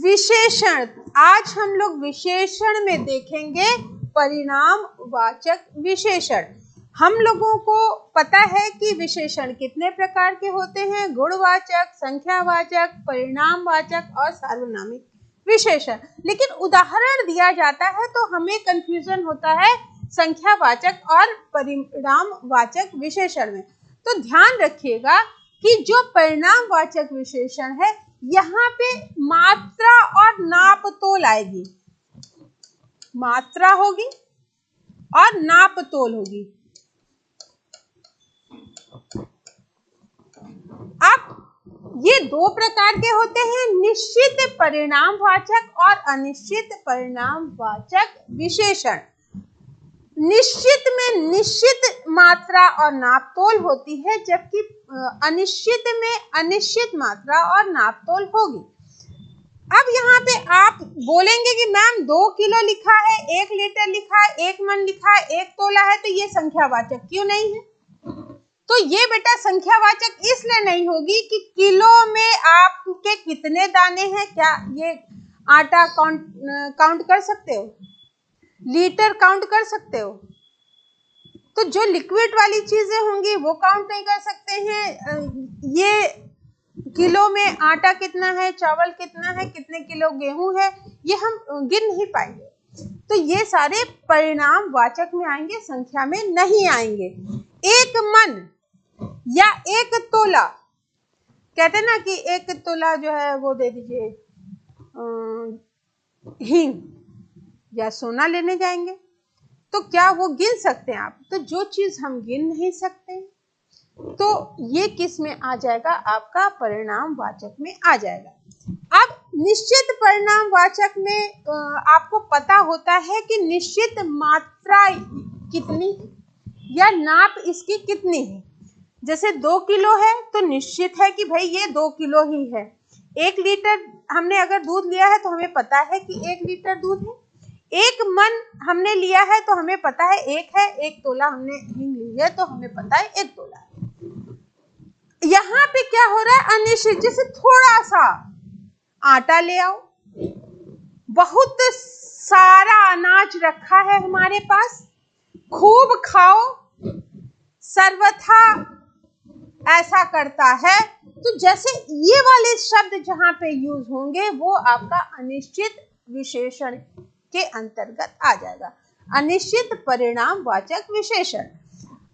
विशेषण। आज हम लोग विशेषण में देखेंगे परिणामवाचक विशेषण। हम लोगों को पता है कि विशेषण कितने प्रकार के होते हैं, गुणवाचक, संख्यावाचक, परिणामवाचक और सार्वनामिक विशेषण। लेकिन उदाहरण दिया जाता है तो हमें कंफ्यूजन होता है संख्यावाचक और परिणामवाचक विशेषण में। तो ध्यान रखिएगा कि जो परिणामवाचक विशेषण है यहाँ पे मात्रा और नाप तोल आएगी, मात्रा होगी और नाप तोल होगी। अब ये दो प्रकार के होते हैं, निश्चित परिणामवाचक और अनिश्चित परिणामवाचक विशेषण। निश्चित में निश्चित मात्रा और नाप तोल होती है, जबकि अनिश्चित में अनिश्चित मात्रा और नाप तोल होगी। अब यहाँ पे आप बोलेंगे कि मैम 2 किलो लिखा है, 1 लीटर लिखा है, 1 मन लिखा है, 1 तोला है, तो ये संख्यावाचक क्यों नहीं है? तो ये बेटा संख्यावाचक इसलिए नहीं होगी कि किलो में आपके कितने दाने हैं, क्या ये आटा काउंट कर सकते हो, लीटर काउंट कर सकते हो? तो जो लिक्विड वाली चीजें होंगी वो काउंट नहीं कर सकते हैं। ये किलो में आटा कितना है, चावल कितना है, कितने किलो गेहूं है, ये हम गिन नहीं पाएंगे। तो ये सारे परिणामवाचक में आएंगे, संख्या में नहीं आएंगे। 1 मन या 1 तोला, कहते हैं ना कि 1 तोला जो है वो दे दीजिए हींग या सोना लेने जाएंगे, तो क्या वो गिन सकते हैं आप? तो जो चीज हम गिन नहीं सकते तो ये किस में आ जाएगा? आपका परिणामवाचक में आ जाएगा। अब निश्चित परिणामवाचक में आपको पता होता है कि निश्चित मात्रा कितनी या नाप इसकी कितनी है। जैसे 2 किलो है तो निश्चित है कि भाई ये 2 किलो ही है। 1 लीटर हमने अगर दूध लिया है तो हमें पता है कि 1 लीटर दूध है। 1 मन हमने लिया है तो हमें पता है 1 है। 1 तोला हमने हींग ली है तो हमें पता है 1 तोला है। यहाँ पे क्या हो रहा है? अनिश्चित। जैसे थोड़ा सा आटा ले आओ, बहुत सारा अनाज रखा है हमारे पास, खूब खाओ, सर्वथा ऐसा करता है। तो जैसे ये वाले शब्द जहां पे यूज होंगे वो आपका अनिश्चित विशेषण के अंतर्गत आ जाएगा, अनिश्चित परिणामवाचक विशेषण।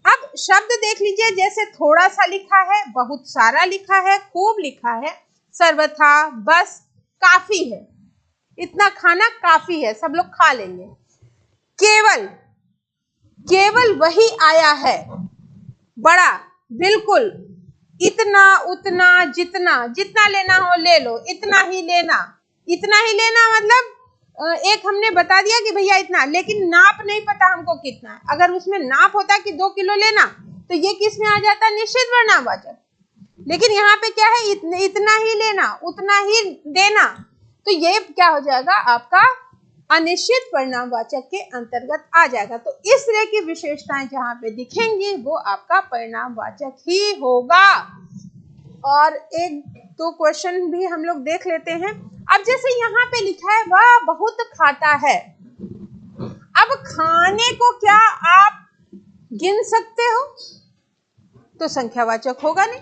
अब शब्द देख लीजिए, जैसे थोड़ा सा लिखा है, बहुत सारा लिखा है, खूब लिखा है, सर्वथा, बस, काफी है, इतना खाना काफी है, सब लोग खा लेंगे। केवल, केवल वही आया है, बड़ा, बिल्कुल, इतना, उतना, जितना, जितना लेना हो ले लो, इतना ही लेना। इतना ही लेना मतलब एक हमने बता दिया कि भैया इतना, लेकिन नाप नहीं पता हमको कितना है। अगर उसमें नाप होता कि 2 किलो लेना तो ये किस में आ जाता? निश्चित परिणामवाचक। लेकिन यहाँ पे क्या है? इतना ही लेना, उतना ही देना, तो ये क्या हो जाएगा? आपका अनिश्चित परिणामवाचक के अंतर्गत आ जाएगा। तो इस तरह की विशेषताएं जहां पे दिखेंगी वो आपका परिणामवाचक ही होगा। और 1-2 क्वेश्चन भी हम लोग देख लेते हैं। अब जैसे यहाँ पे लिखा है वह बहुत खाता है। अब खाने को क्या आप गिन सकते हो? तो संख्यावाचक होगा नहीं।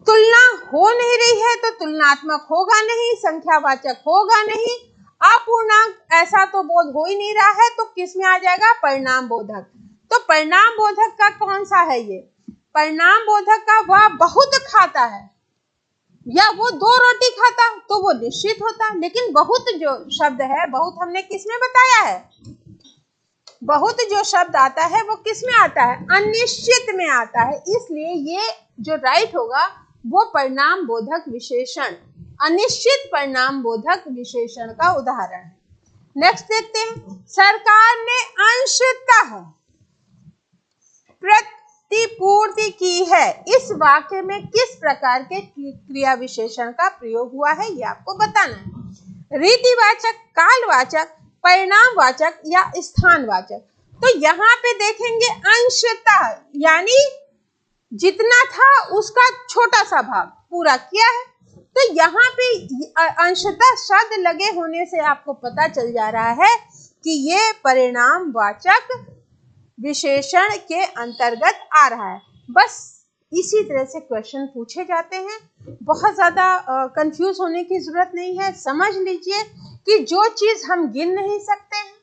तुलना हो नहीं रही है तो तुलनात्मक होगा नहीं, संख्यावाचक होगा नहीं। अपूर्णांक ऐसा तो बोध हो ही नहीं रहा है, तो किस में आ जाएगा? परिणाम बोधक। तो परिणाम बोधक का कौन सा है? ये परिणाम बोधक का वह बहुत खाता है या वो 2 रोटी खाता तो वो निश्चित होता। लेकिन बहुत जो शब्द है, बहुत हमने किस में बताया है? बहुत जो शब्द आता है वो किस में आता है? अनिश्चित में आता है। इसलिए ये जो राइट होगा वो परिणाम बोधक विशेषण, अनिश्चित परिणाम बोधक विशेषण का उदाहरण है। नेक्स्ट देखते हैं, सरकार ने अंशतः प्रतिपूर्ति की है। इस वाक्य में किस प्रकार के क्रिया विशेषण का प्रयोग हुआ है ये आपको बताना है। रीतिवाचक, कालवाचक, परिणामवाचक या स्थानवाचक। तो यहाँ पे देखेंगे अंशतः, यानी जितना था उसका छोटा सा भाग पूरा किया है। तो यहाँ पे अंशतः शब्द लगे होने से आपको पता चल जा रहा है कि ये परिणाम वाचक विशेषण के अंतर्गत आ रहा है। बस इसी तरह से क्वेश्चन पूछे जाते हैं, बहुत ज़्यादा कंफ्यूज होने की जरूरत नहीं है। समझ लीजिए कि जो चीज़ हम गिन नहीं सकते हैं,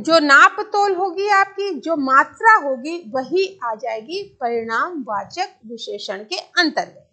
जो नाप तोल होगी आपकी, जो मात्रा होगी, वही आ जाएगी परिणाम वाचक विशेषण के अंतर्गत।